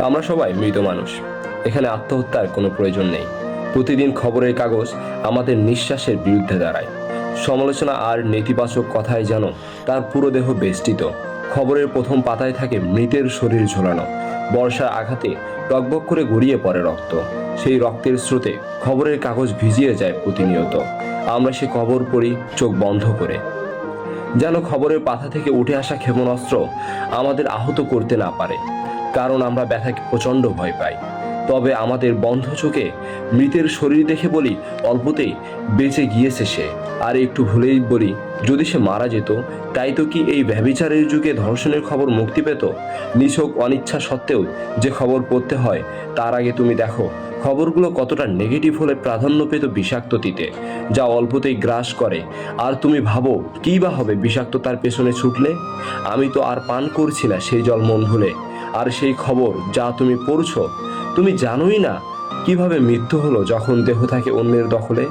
আমরা সবাই মৃত মানুষ। এখানে আত্মহত্যার কোনো প্রয়োজন নেই। প্রতিদিন খবরের কাগজ আমাদের নিঃশ্বাসের বিরুদ্ধে দাঁড়ায়। সমালোচনা আর নেতিবাচক কথায় যেন তার পুরো দেহ বেষ্টিত। খবরের প্রথম পাতায় থাকে মৃতের শরীর ঝোলানো, বর্ষার আঘাতে টকবক করে গড়িয়ে পড়ে রক্ত। সেই রক্তের স্রোতে খবরের কাগজ ভিজিয়ে যায় প্রতিনিয়ত। আমরা সে খবর পড়ি চোখ বন্ধ করে, যেন খবরের পাতা থেকে উঠে আসা ক্ষেপণাস্ত্র আমাদের আহত করতে না পারে। কারণ আমরা ব্যথাকে প্রচণ্ড ভয় পাই। তবে আমাদের বন্ধ চোখে মৃতের শরীর দেখে বলি, অল্পতেই বেঁচে গিয়েছে সে। আর একটু ভুলেই বলি, যদি সে মারা যেত। তাই তো কি এই ব্যভিচারের যুগে ধর্ষণের খবর মুক্তি পেত? নিছক অনিচ্ছা সত্ত্বেও যে খবর পড়তে হয়। তার আগে তুমি দেখো খবরগুলো কতটা নেগেটিভ হলে প্রাধান্য পেত বিষাক্তটিতে, যা অল্পতেই গ্রাস করে। আর তুমি ভাবো কী বা হবে বিষাক্ততার পেছনে ছুটলে? আমি তো আর পান করছি না সেই জল মন ভুলে। আর সেই খবর যা তুমি পড়ছো, তুমি জানোই না কিভাবে মৃত্যু হলো যখন দেহ থাকে অন্যের দখলে।